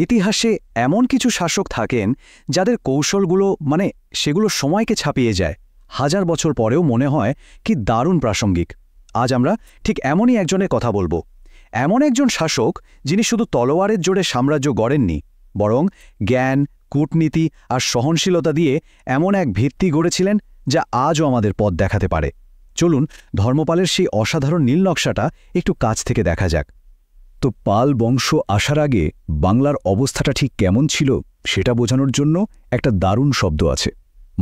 ইতিহাসে এমন কিছু শাসক থাকেন যাদের কৌশলগুলো সেগুলো সময়কে ছাপিয়ে যায়, হাজার বছর পরেও মনে হয় কি দারুণ প্রাসঙ্গিক। আজ আমরা ঠিক এমনই একজনের কথা বলবো। এমন একজন শাসক যিনি শুধু তলোয়ারের জোরে সাম্রাজ্য গড়েননি, বরং জ্ঞান, কূটনীতি আর সহনশীলতা দিয়ে এমন এক ভিত্তি গড়েছিলেন যা আজও আমাদের পথ দেখাতে পারে। চলুন ধর্মপালের সেই অসাধারণ নীলনকশাটা একটু কাছ থেকে দেখা যাক। তো পাল বংশ আসার আগে বাংলার অবস্থাটা ঠিক কেমন ছিল সেটা বোঝানোর জন্য একটা দারুণ শব্দ আছে,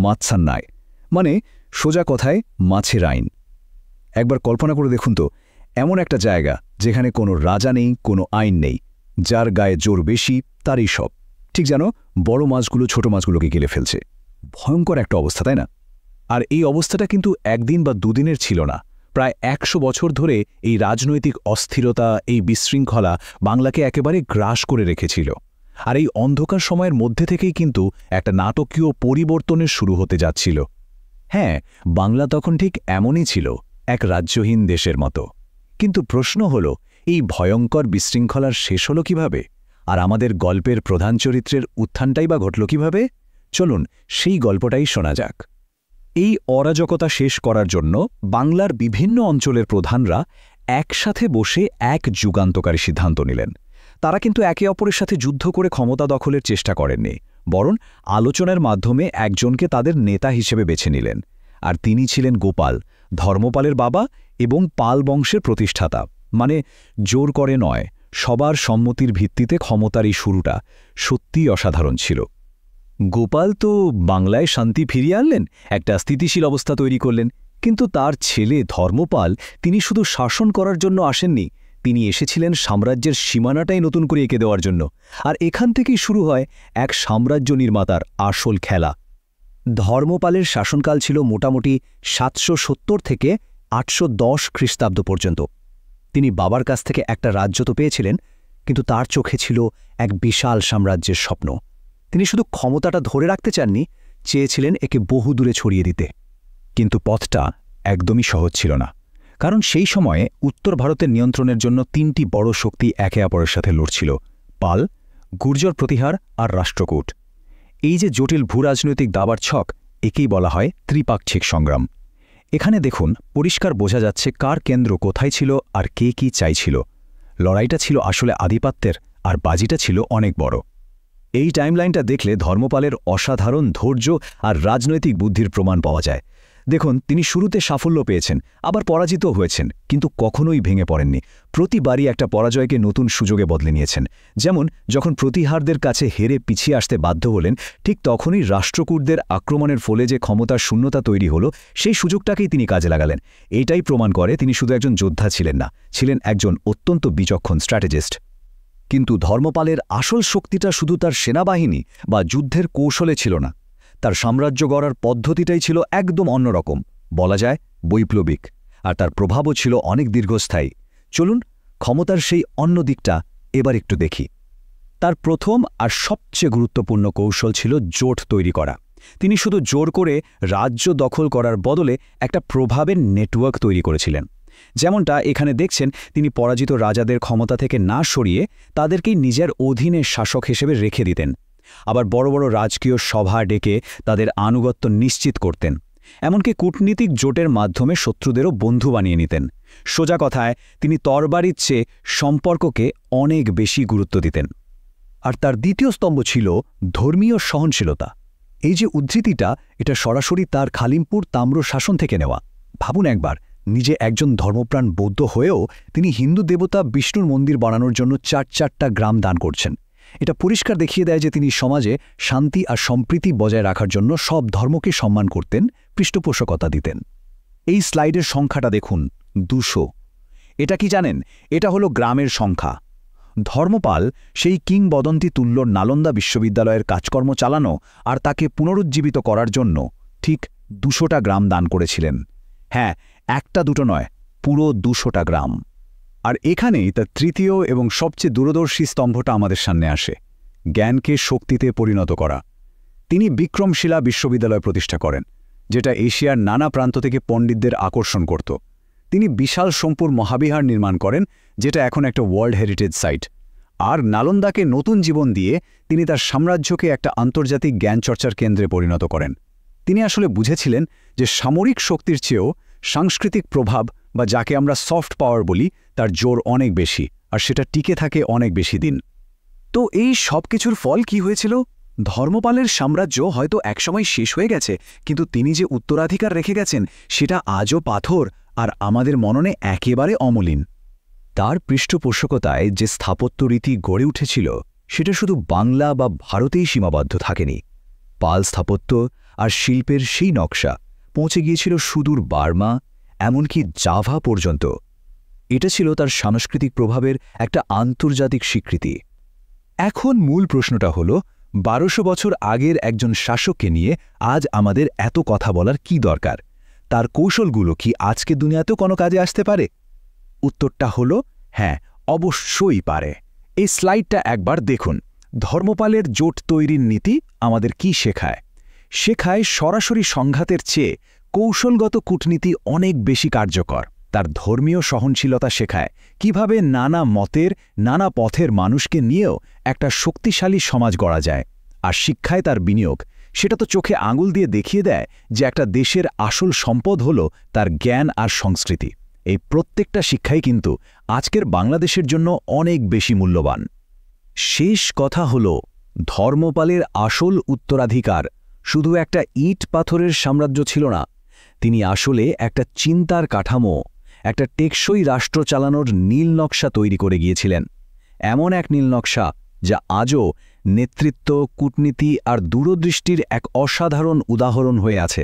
মাৎসান্যায়, মানে সোজা কথায় মাছের আইন। একবার কল্পনা করে দেখুন তো, এমন একটা জায়গা যেখানে কোনো রাজা নেই, কোনো আইন নেই, যার গায়ে জোর বেশি তারই সব, ঠিক যেন বড় মাছগুলো ছোট মাছগুলোকে গিলে ফেলছে। ভয়ঙ্কর একটা অবস্থা, তাই না? আর এই অবস্থাটা কিন্তু একদিন বা দুদিনের ছিল না, প্রায় ১০০ বছর ধরে এই রাজনৈতিক অস্থিরতা, এই বিশৃঙ্খলা বাংলাকে একেবারে গ্রাস করে রেখেছিল। আর এই অন্ধকার সময়ের মধ্যে থেকেই কিন্তু একটা নাটকীয় পরিবর্তনের শুরু হতে যাচ্ছিল। হ্যাঁ, বাংলা তখন ঠিক এমনই ছিল, এক রাজ্যহীন দেশের মতো। কিন্তু প্রশ্ন হল, এই ভয়ঙ্কর বিশৃঙ্খলার শেষ হল কিভাবে? আর আমাদের গল্পের প্রধান চরিত্রের উত্থানটাই বা ঘটল কিভাবে? চলুন সেই গল্পটাই শোনা যাক। এই অরাজকতা শেষ করার জন্য বাংলার বিভিন্ন অঞ্চলের প্রধানরা একসাথে বসে এক যুগান্তকারী সিদ্ধান্ত নিলেন। তারা কিন্তু একে অপরের সাথে যুদ্ধ করে ক্ষমতা দখলের চেষ্টা করেননি, বরং আলোচনার মাধ্যমে একজনকে তাদের নেতা হিসেবে বেছে নিলেন। আর তিনি ছিলেন গোপাল, ধর্মপালের বাবা এবং পাল বংশের প্রতিষ্ঠাতা। মানে জোর করে নয়, সবার সম্মতির ভিত্তিতে ক্ষমতার এই শুরুটা সত্যিই অসাধারণ ছিল। গোপাল তো বাংলায় শান্তি ফিরিয়ে আনলেন, একটা স্থিতিশীল অবস্থা তৈরি করলেন। কিন্তু তার ছেলে ধর্মপাল, তিনি শুধু শাসন করার জন্য আসেননি, তিনি এসেছিলেন সাম্রাজ্যের সীমানাটাই নতুন করে এঁকে দেওয়ার জন্য। আর এখান থেকেই শুরু হয় এক সাম্রাজ্য নির্মাতার আসল খেলা। ধর্মপালের শাসনকাল ছিল মোটামুটি ৭৭০ থেকে ৮১০ খ্রিস্টাব্দ পর্যন্ত। তিনি বাবার কাছ থেকে একটা রাজ্য তো পেয়েছিলেন, কিন্তু তার চোখে ছিল এক বিশাল সাম্রাজ্যের স্বপ্ন। তিনি শুধু ক্ষমতাটা ধরে রাখতে চাননি, চেয়েছিলেন একে বহু দূরে ছড়িয়ে দিতে। কিন্তু পথটা একদমই সহজ ছিল না, কারণ সেই সময়ে উত্তর ভারতের নিয়ন্ত্রণের জন্য ৩টি বড় শক্তি একে অপরের সাথে লড়ছিল: পাল, গুর্জর প্রতিহার আর রাষ্ট্রকূট। এই যে জটিল ভূরাজনৈতিক দাবার ছক, একেই বলা হয় ত্রিপাক্ষিক সংগ্রাম। এখানে দেখুন, পরিষ্কার বোঝা যাচ্ছে কার কেন্দ্র কোথায় ছিল আর কে কি চাইছিল। লড়াইটা ছিল আসলে আধিপত্যের, আর বাজিটা ছিল অনেক বড়। এই টাইমলাইনটা দেখলে ধর্মপালের অসাধারণ ধৈর্য আর রাজনৈতিক বুদ্ধির প্রমাণ পাওয়া যায়। দেখুন, তিনি শুরুতে সাফল্য পেয়েছেন, আবার পরাজিত হয়েছেন, কিন্তু কখনোই ভেঙে পড়েননি। প্রতিবারই একটা পরাজয়কে নতুন সুযোগে বদলে নিয়েছেন। যেমন যখন প্রতিহারদের কাছে হেরে পিছিয়ে আসতে বাধ্য হলেন, ঠিক তখনই রাষ্ট্রকূটদের আক্রমণের ফলে যে ক্ষমতার শূন্যতা তৈরি হলো, সেই সুযোগটাকেই তিনি কাজে লাগালেন। এটাই প্রমাণ করে তিনি শুধু একজন যোদ্ধা ছিলেন না, ছিলেন একজন অত্যন্ত বিচক্ষণ স্ট্র্যাটেজিস্ট। কিন্তু ধর্মপালের আসল শক্তিটা শুধু তার সেনাবাহিনী বা যুদ্ধের কৌশলে ছিল না, তার সাম্রাজ্য গড়ার পদ্ধতিটাই ছিল একদম অন্যরকম, বলা যায় বৈপ্লবিক। আর তার প্রভাবও ছিল অনেক দীর্ঘস্থায়ী। চলুন ক্ষমতার সেই অন্য দিকটা এবার একটু দেখি। তার প্রথম আর সবচেয়ে গুরুত্বপূর্ণ কৌশল ছিল জোট তৈরি করা। তিনি শুধু জোর করে রাজ্য দখল করার বদলে একটা প্রভাবের নেটওয়ার্ক তৈরি করেছিলেন। যেমনটা এখানে দেখছেন, তিনি পরাজিত রাজাদের ক্ষমতা থেকে না সরিয়ে তাদেরকেই নিজের অধীনে শাসক হিসেবে রেখে দিতেন। আবার বড় বড় রাজকীয় সভা ডেকে তাদের আনুগত্য নিশ্চিত করতেন। এমনকি কূটনীতিক জোটের মাধ্যমে শত্রুদেরও বন্ধু বানিয়ে নিতেন। সোজা কথায়, তিনি তরবারির চেয়ে সম্পর্ককে অনেক বেশি গুরুত্ব দিতেন। আর তার দ্বিতীয় স্তম্ভ ছিল ধর্মীয় সহনশীলতা। এই যে উদ্ধৃতিটা, এটা সরাসরি তার খালিমপুর তাম্র শাসন থেকে নেওয়া। ভাবুন একবার, নিজে একজন ধর্মপ্রাণ বৌদ্ধ হয়েও তিনি হিন্দু দেবতা বিষ্ণুর মন্দির বানানোর জন্য ৪টা গ্রাম দান করছেন। এটা পরিষ্কার দেখিয়ে দেয় যে তিনি সমাজে শান্তি আর সম্প্রীতি বজায় রাখার জন্য সব ধর্মকে সম্মান করতেন, পৃষ্ঠপোষকতা দিতেন। এই স্লাইডের সংখ্যাটা দেখুন, ২০০। এটা কি জানেন? এটা হলো গ্রামের সংখ্যা। ধর্মপাল সেই কিংবদন্তি তুল্য নালন্দা বিশ্ববিদ্যালয়ের কাজকর্ম চালানো আর তাকে পুনরুজ্জীবিত করার জন্য ঠিক ২০০টা গ্রাম দান করেছিলেন। হ্যাঁ, একটা দুটো নয়, পুরো ২০০টা গ্রাম। আর এখানেই তার তৃতীয় এবং সবচেয়ে দূরদর্শী স্তম্ভটা আমাদের সামনে আসে: জ্ঞানকে শক্তিতে পরিণত করা। তিনি বিক্রমশিলা বিশ্ববিদ্যালয় প্রতিষ্ঠা করেন, যেটা এশিয়ার নানা প্রান্ত থেকে পণ্ডিতদের আকর্ষণ করত। তিনি বিশাল সোমপুর মহাবিহার নির্মাণ করেন, যেটা এখন একটা ওয়ার্ল্ড হেরিটেজ সাইট। আর নালন্দাকে নতুন জীবন দিয়ে তিনি তার সাম্রাজ্যকে একটা আন্তর্জাতিক জ্ঞানচর্চার কেন্দ্রে পরিণত করেন। তিনি আসলে বুঝেছিলেন যে সামরিক শক্তির চেয়েও সাংস্কৃতিক প্রভাব বা যাকে আমরা সফট পাওয়ার বলি তার জোর অনেক বেশি, আর সেটা টিকে থাকে অনেক বেশি দিন। তো এই সব কিছুর ফল কি হয়েছিল? ধর্মপালের সাম্রাজ্য হয়তো একসময় শেষ হয়ে গেছে, কিন্তু তিনি যে উত্তরাধিকার রেখে গেছেন সেটা আজও পাথর আর আমাদের মননে একেবারে অমলিন। তার পৃষ্ঠপোষকতায় যে স্থাপত্য রীতি গড়ে উঠেছিল সেটা শুধু বাংলা বা ভারতেই সীমাবদ্ধ থাকেনি। পাল স্থাপত্য আর শিল্পের সেই নকশা পৌঁছে গিয়েছিল সুদূর বার্মা, এমনকি জাভা পর্যন্ত। এটা ছিল তার সাংস্কৃতিক প্রভাবের একটা আন্তর্জাতিক স্বীকৃতি। এখন মূল প্রশ্নটা হল, 1200 বছর আগের একজন শাসককে নিয়ে আজ আমাদের এত কথা বলার কি দরকার? তার কৌশলগুলো কি আজকে দুনিয়াতেও কোনো কাজে আসতে পারে? উত্তরটা হলো হ্যাঁ, অবশ্যই পারে। এই স্লাইডটা একবার দেখুন। ধর্মপালের জোট তৈরির নীতি আমাদের কি শেখায়? শেখায় সরাসরি সংঘাতের চেয়ে কৌশলগত কূটনীতি অনেক বেশি কার্যকর। তার ধর্মীয় সহনশীলতা শেখায় কিভাবে নানা মতের, নানা পথের মানুষকে নিয়েও একটা শক্তিশালী সমাজ গড়া যায়। আর শিক্ষায় তার বিনিয়োগ, সেটা তো চোখে আঙুল দিয়ে দেখিয়ে দেয় যে একটা দেশের আসল সম্পদ হল তার জ্ঞান আর সংস্কৃতি। এই প্রত্যেকটা শিক্ষাই কিন্তু আজকের বাংলাদেশের জন্য অনেক বেশি মূল্যবান। শেষ কথা হল, ধর্মপালের আসল উত্তরাধিকার শুধু একটা ইট পাথরের সাম্রাজ্য ছিল না। তিনি আসলে একটা চিন্তার কাঠামো, একটা টেকসই রাষ্ট্র চালানোর নীল নকশা তৈরি করে গিয়েছিলেন। এমন এক নীল নকশা যা আজও নেতৃত্ব, কূটনীতি আর দূরদৃষ্টির এক অসাধারণ উদাহরণ হয়ে আছে।